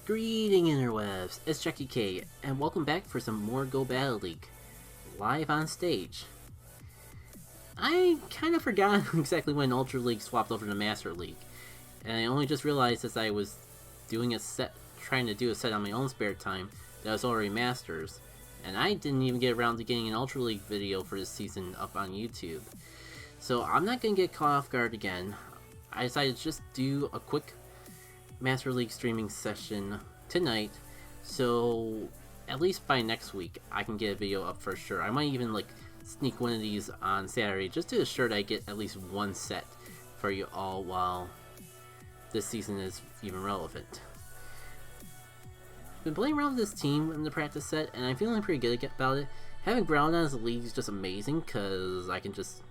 Greeting interwebs, it's Jackie K, and welcome back for some more Go Battle League, live on stage. I kind of forgot exactly when Ultra League swapped over to Master League, and I only just realized as I was doing a set, trying to do a set on my own spare time, that was already Masters, and I didn't even get around to getting an Ultra League video for this season up on YouTube. So I'm not going to get caught off guard again. I decided to just do a quick Master League streaming session tonight, so at least by next week I can get a video up for sure. I might even sneak one of these on Saturday just to assure that I get at least one set for you all while this season is even relevant. Been playing around with this team in the practice set and I'm feeling pretty good about it. Having Ground as a league is just amazing because I can just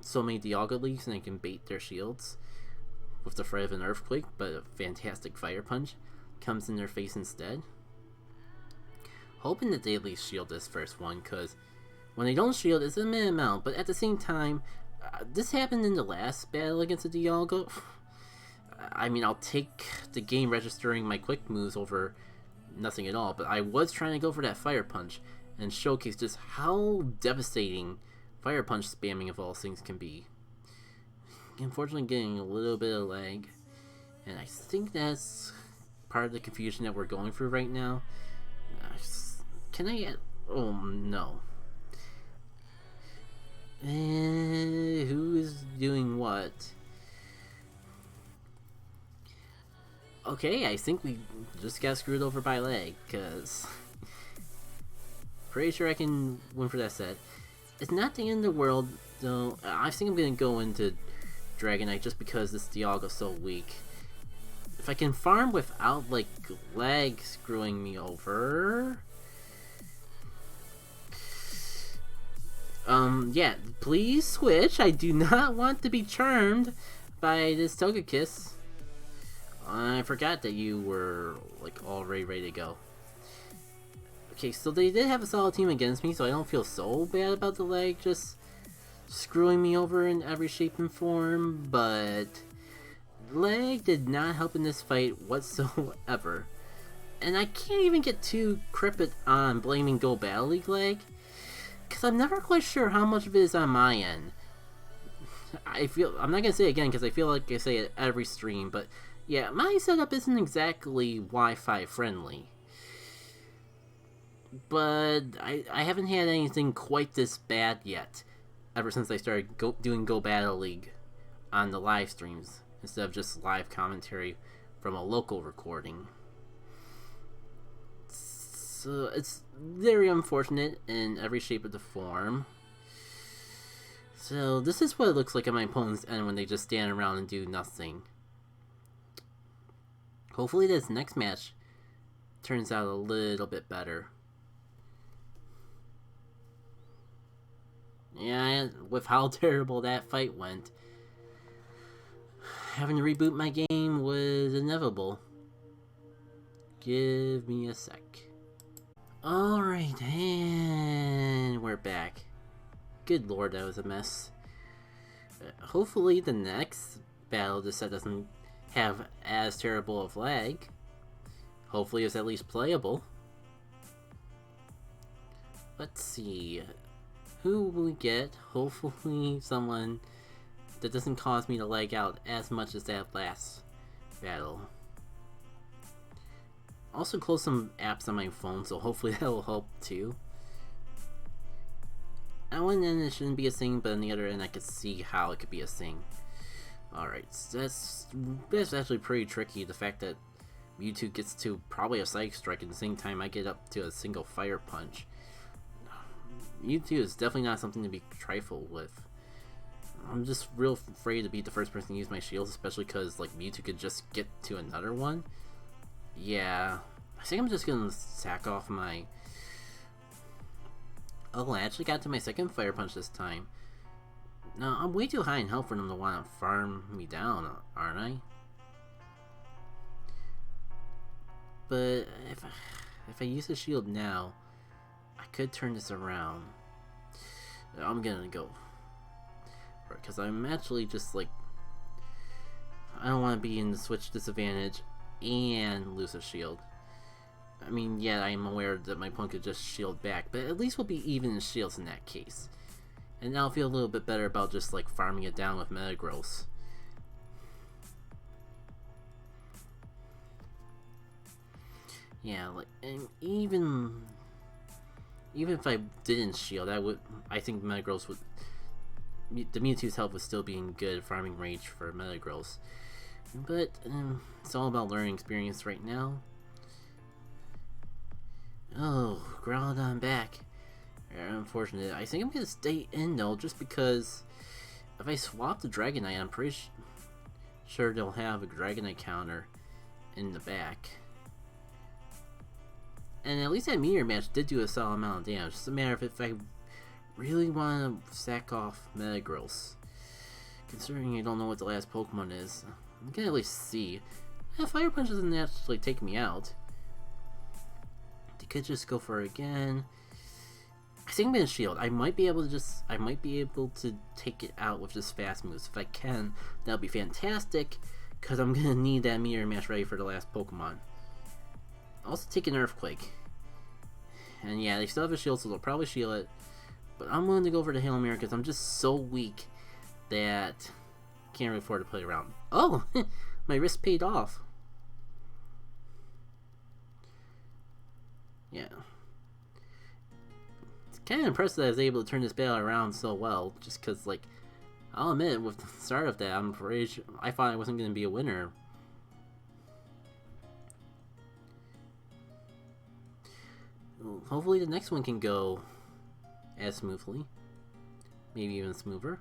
so many Dialga leagues and I can bait their shields with the threat of an earthquake, but a fantastic fire punch comes in their face instead. Hoping that they at least shield this first one, because when they don't shield, it's a mid amount, but at the same time, this happened in the last battle against the Dialga. I mean, I'll take the game registering my quick moves over nothing at all, but I was trying to go for that fire punch and showcase just how devastating fire punch spamming of all things can be. Unfortunately getting a little bit of lag, and I think that's part of the confusion that we're going through right now. Can I get... oh no. Who is doing what? Okay, I think we just got screwed over by lag, because pretty sure I can win for that set. It's not the end of the world, though. I think I'm going to go into Dragonite just because this Dialga's so weak. If I can farm without lag screwing me over. Yeah, please switch. I do not want to be charmed by this Togekiss. I forgot that you were already ready to go. Okay, so they did have a solid team against me, so I don't feel so bad about the lag just screwing me over in every shape and form, but lag did not help in this fight whatsoever. And I can't even get too crippled on blaming Go Battle League lag, because I'm never quite sure how much of it is on my end. I'm not gonna say it again because I feel like I say it every stream, but yeah, my setup isn't exactly Wi-Fi friendly. But I haven't had anything quite this bad yet, ever since I started doing Go Battle League on the live streams instead of just live commentary from a local recording. So it's very unfortunate in every shape of the form. So this is what it looks like at my opponent's end when they just stand around and do nothing. Hopefully this next match turns out a little bit better. Yeah, with how terrible that fight went, having to reboot my game was inevitable. Give me a sec. Alright, and we're back. Good lord, that was a mess. Hopefully the next battle this set doesn't have as terrible of lag. Hopefully it's at least playable. Let's see. Who will we get? Hopefully someone that doesn't cause me to lag out as much as that last battle. Also close some apps on my phone, so hopefully that will help too. On one end it shouldn't be a thing, but on the other end I could see how it could be a thing. Alright, so that's actually pretty tricky, the fact that Mewtwo gets to probably a Psychic Strike at the same time I get up to a single Fire Punch. Mewtwo is definitely not something to be trifled with. I'm just real afraid to be the first person to use my shields, especially because Mewtwo could just get to another one. Yeah, I think I'm just gonna sack off my... oh, I actually got to my second Fire Punch this time. No, I'm way too high in health for them to want to farm me down, aren't I? But if I use the shield now, I could turn this around. I'm gonna go for it, because I'm actually just I don't want to be in the switch disadvantage and lose a shield. I mean, yeah, I'm aware that my opponent could just shield back, but at least we'll be even in shields in that case. And now I'll feel a little bit better about just like farming it down with Metagross. Yeah, like, and even if I didn't shield, I think Metagross would, the Mewtwo's health would still be in good farming range for Metagross. But it's all about learning experience right now. Oh, Groudon back. Unfortunate. I think I'm gonna stay in though, just because if I swap the Dragonite, I'm pretty sure they'll have a Dragonite counter in the back. And at least that Meteor Match did do a solid amount of damage. It's just a matter of if I really want to sack off Metagross. Considering I don't know what the last Pokemon is, I'm gonna at least see. Fire Punch doesn't actually take me out. They could just go for it again. I think I'm gonna shield. I might be able to take it out with just fast moves. If I can, that'll be fantastic, because I'm gonna need that Meteor Mash ready for the last Pokemon. Also take an Earthquake. And yeah, they still have a shield, so they'll probably shield it. But I'm willing to go for the Hail Mary because I'm just so weak that I can't really afford to play around. Oh! My risk paid off. Yeah. It's kind of impressive that I was able to turn this battle around so well, just because, like, I'll admit, with the start of that, I'm pretty sure I thought I wasn't going to be a winner. Hopefully the next one can go as smoothly. Maybe even smoother.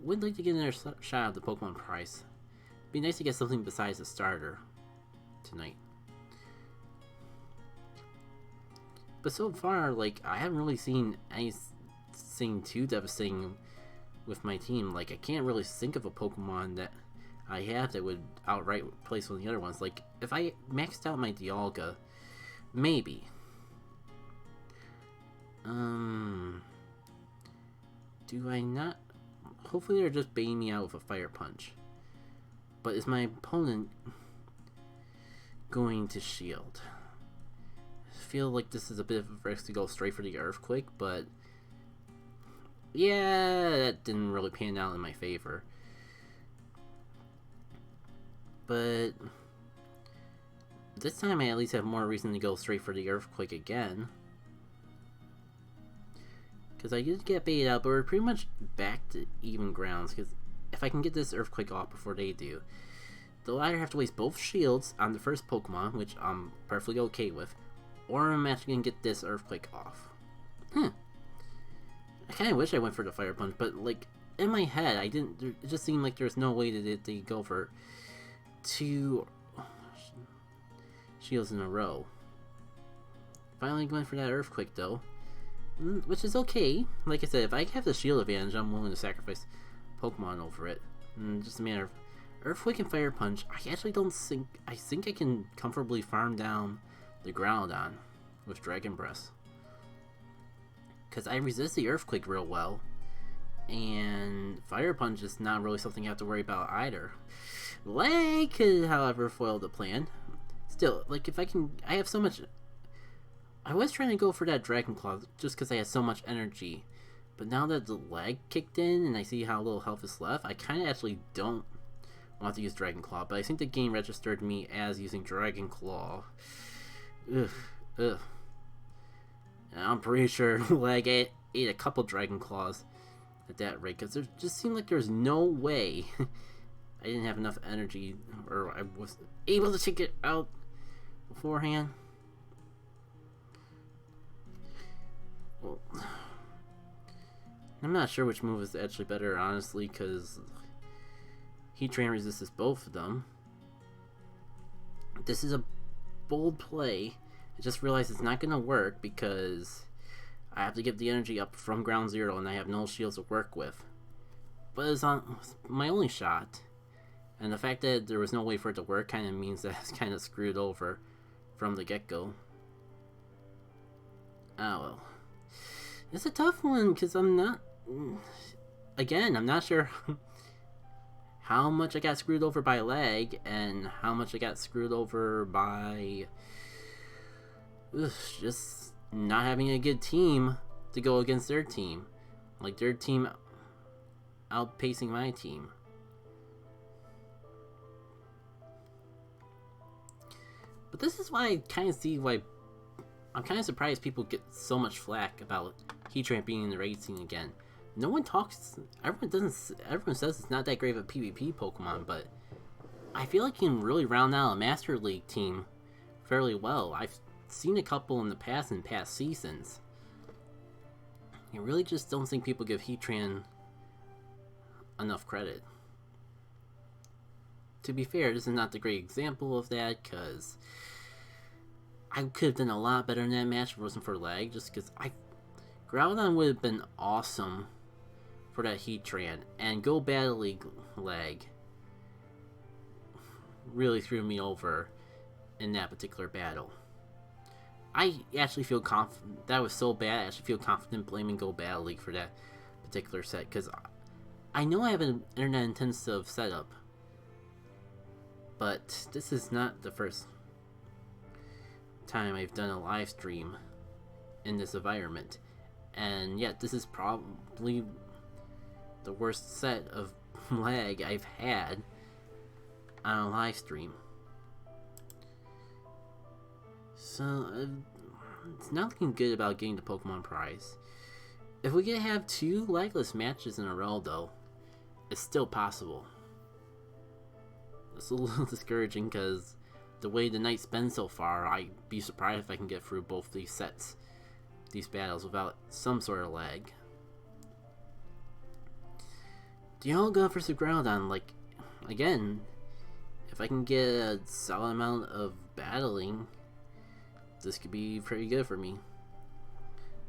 Would like to get another shot of the Pokemon prize. Be nice to get something besides a starter tonight. But so far, like, I haven't really seen anything too devastating with my team. Like, I can't really think of a Pokemon that I have that would outright replace one of the other ones. Like, if I maxed out my Dialga, maybe. Do I not? Hopefully they're just baiting me out with a Fire Punch. But is my opponent going to shield? I feel like this is a bit of a risk to go straight for the Earthquake, but yeah, that didn't really pan out in my favor. But this time I at least have more reason to go straight for the Earthquake again. Because I did get baited out, but we're pretty much back to even grounds. Because if I can get this Earthquake off before they do, they'll either have to waste both shields on the first Pokemon, which I'm perfectly okay with, or I'm actually going to get this Earthquake off. I kind of wish I went for the Fire Punch, but like, in my head, I didn't. It just seemed like there's no way that they go for 2 shields in a row. Finally going for that Earthquake though, which is okay. Like I said, if I have the shield advantage, I'm willing to sacrifice Pokemon over it. Just a matter of Earthquake and Fire Punch. I actually don't think. I think I can comfortably farm down the Groudon with Dragon Breath, because I resist the Earthquake real well, and Fire Punch is not really something I have to worry about either. Lag could, however, foil the plan. Still, like, if I can, I have so much. I was trying to go for that Dragon Claw just because I had so much energy, but now that the lag kicked in and I see how little health is left, I kind of actually don't want to use Dragon Claw, but I think the game registered me as using Dragon Claw. Ugh. And I'm pretty sure lag ate a couple Dragon Claws at that rate, because there just seemed like there's no way I didn't have enough energy, or I was able to take it out beforehand. Well, I'm not sure which move is actually better, honestly, because Heat Train resists both of them. This is a bold play. I just realized it's not going to work because I have to get the energy up from ground zero and I have no shields to work with. But it's on my only shot. And the fact that there was no way for it to work kind of means that it's kind of screwed over from the get-go. Oh well. It's a tough one because I'm not... Again, I'm not sure how much I got screwed over by lag and how much I got screwed over by just not having a good team to go against their team. Like their team outpacing my team. But this is why I kind of see why I'm kind of surprised people get so much flack about Heatran being in the raid scene again. No one talks. Everyone says it's not that great of a PvP Pokemon, but I feel like you can really round out a Master League team fairly well. I've seen a couple in past seasons. I really just don't think people give Heatran enough credit. To be fair, this is not the great example of that, because I could have done a lot better in that match if it wasn't for lag, just because Groudon would have been awesome for that Heatran, and Go Battle League lag really threw me over in that particular battle. I actually feel confident, that was so bad, I actually feel confident blaming Go Battle League for that particular set, because I know I have an internet intensive setup, but this is not the first time I've done a live stream in this environment, and yet this is probably the worst set of lag I've had on a live stream. So it's not looking good about getting the Pokemon prize. If we could have 2 lagless matches in a row though, it's still possible. It's a little discouraging because the way the night's been so far, I'd be surprised if I can get through both these battles without some sort of lag. Dialga versus Groudon, like, again, if I can get a solid amount of battling, this could be pretty good for me.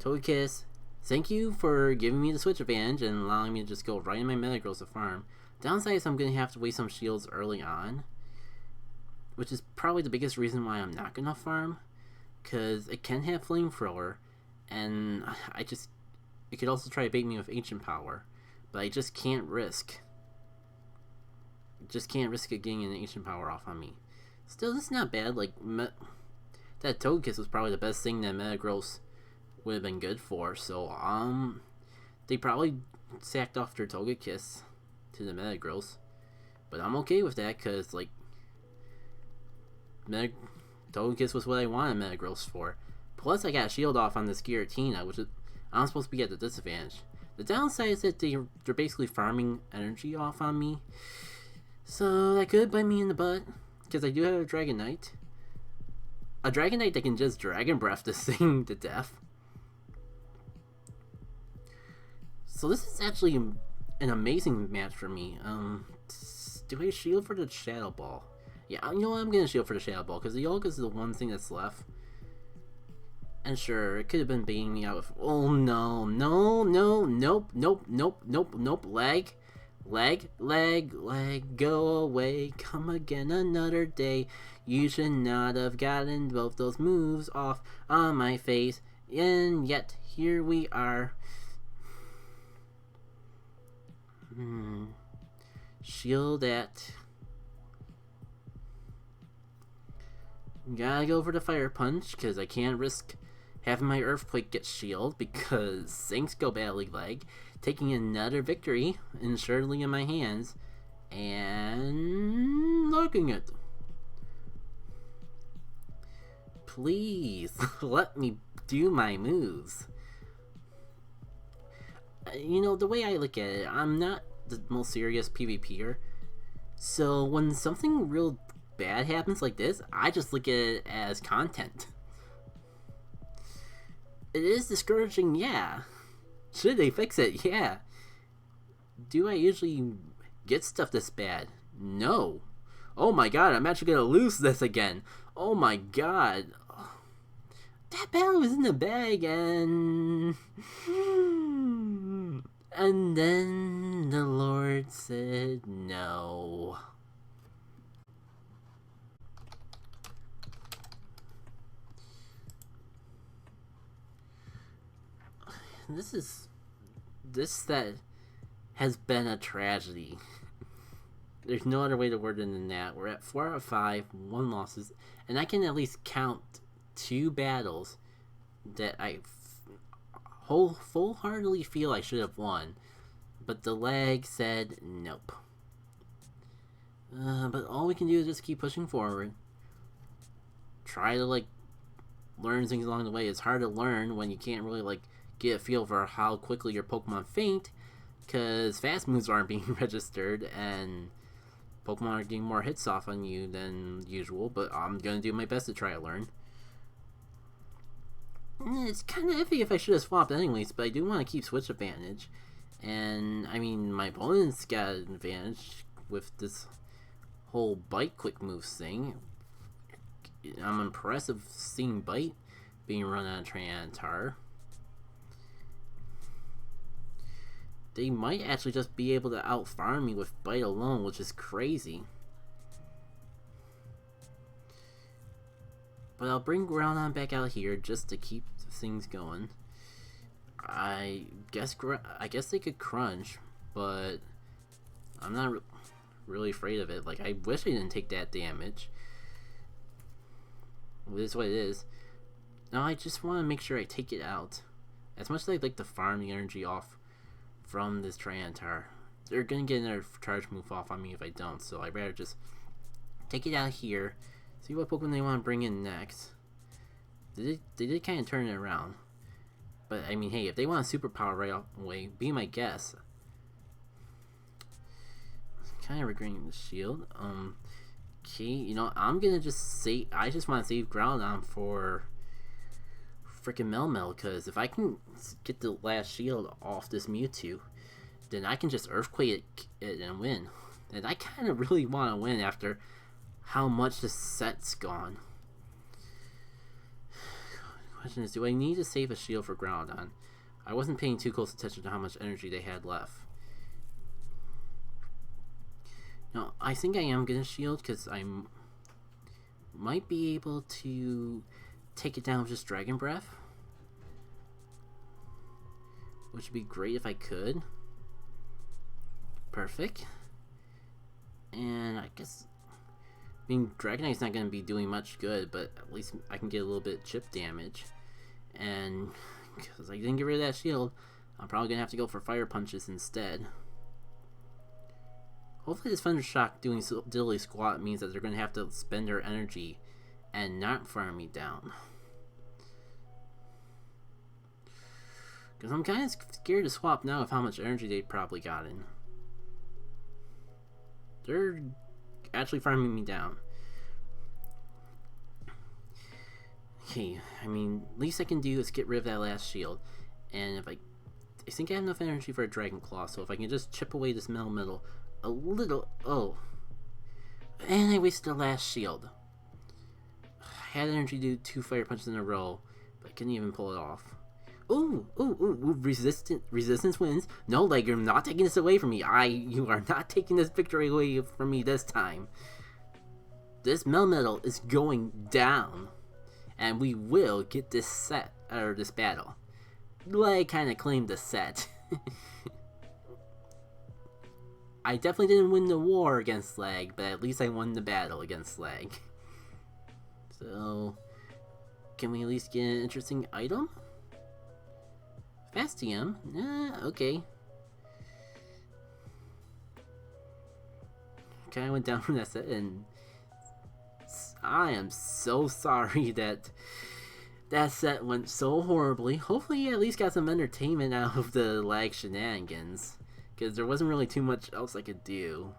Togekiss, thank you for giving me the switch advantage and allowing me to just go right in my Metagross to farm. Downside is I'm going to have to waste some shields early on, which is probably the biggest reason why I'm not going to farm, because it can have Flamethrower, and it could also try to bait me with Ancient Power, but I just can't risk. Just can't risk it getting an Ancient Power off on me. Still, this is not bad. Like, that Togekiss was probably the best thing that Metagross would have been good for, so, they probably sacked off their Togekiss to the Metagross, but I'm okay with that, because, like, Togekiss was what I wanted Metagross for. Plus, I got a shield off on this Giratina, which is, I'm supposed to be at the disadvantage. The downside is that they're basically farming energy off on me, so that could bite me in the butt, because I do have a Dragonite. A Dragonite that can just Dragon Breath this thing to death. So this is actually an amazing match for me. Do I shield for the Shadow Ball? Yeah, you know what? I'm gonna shield for the Shadow Ball, because the Dialga is the one thing that's left. And sure, it could have been baiting me out with... Oh no, no, no, nope, nope, nope, nope, nope, lag, go away, come again another day. You should not have gotten both those moves off on my face, and yet here we are. Shield at... Gotta go for the Fire Punch, because I can't risk having my Earthquake get shield, because thanks Go Battle League lag, taking another victory insuredly in my hands, and looking it. Please, let me do my moves. You know, the way I look at it, I'm not the most serious PvPer, so when something real bad happens like this, I just look at it as content. It is discouraging, yeah. Should they fix it? Yeah. Do I usually get stuff this bad? No. Oh my god, I'm actually gonna lose this again. Oh my god. That battle was in the bag, and then the Lord said no. This set has been a tragedy. There's no other way to word it than that. We're at 4 out of 5, 1 losses, and I can at least count 2 battles that I full-heartedly feel I should have won, but the lag said nope. But all we can do is just keep pushing forward. Try to learn things along the way. It's hard to learn when you can't really get a feel for how quickly your Pokemon faint, because fast moves aren't being registered and Pokemon are getting more hits off on you than usual. But I'm gonna do my best to try to learn. It's kind of iffy if I should have swapped anyways, but I do want to keep switch advantage. And I mean, my opponent's got an advantage with this whole bite quick moves thing. I'm impressed of seeing bite being run on Tyranitar. They might actually just be able to out farm me with bite alone, which is crazy. But I'll bring Groudon back out here just to keep things going. I guess they could crunch, but I'm not really afraid of it. I wish I didn't take that damage. It is what it is. Now I just want to make sure I take it out. As much as I'd like to farm the energy off from this Tyranitar, they're gonna get another charge move off on me if I don't. So I'd rather just take it out here. See what Pokemon they want to bring in next. They did kind of turn it around. But, I mean, hey, if they want a superpower right off the way, be my guess. Kind of regretting the shield. Okay, you know, I'm gonna just say, I just want to save Groudon for freaking Melmetal, because if I can get the last shield off this Mewtwo, then I can just Earthquake it and win. And I kind of really want to win after how much the set's gone. The question is, do I need to save a shield for Groudon? I wasn't paying too close attention to how much energy they had left. Now, I think I am going to shield because I might be able to take it down with just Dragon Breath, which would be great if I could. Perfect. And I guess, I mean, Dragonite's not going to be doing much good, but at least I can get a little bit of chip damage. And because I didn't get rid of that shield, I'm probably going to have to go for Fire Punches instead. Hopefully this Thunder Shock doing Diddly Squat means that they're going to have to spend their energy and not farm me down. Because I'm kind of scared to swap now of how much energy they've probably gotten. They're actually farming me down. Okay, I mean, least I can do is get rid of that last shield. And if I think I have enough energy for a Dragon Claw, so if I can just chip away this Melmetal a little. Oh, and I wasted the last shield. I had energy to do 2 Fire Punches in a row, but I couldn't even pull it off. Ooh, resistance wins. No, you're not taking this away from me. You are not taking this victory away from me this time. This Melmetal is going down, and we will get this set, or this battle. Leg kind of claimed the set. I definitely didn't win the war against Slag, but at least I won the battle against Slag. So, can we at least get an interesting item? Fast TM? Okay. Kinda went down from that set, and I am so sorry that that set went so horribly. Hopefully you at least got some entertainment out of the lag shenanigans, because there wasn't really too much else I could do.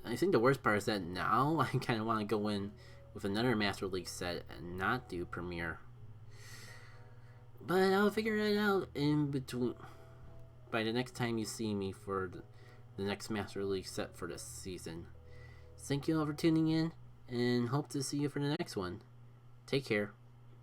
I think the worst part is that now I kind of want to go in with another Master League set and not do Premier. But I'll figure it out in between. By the next time you see me for the next Master League set for this season. Thank you all for tuning in, and hope to see you for the next one. Take care.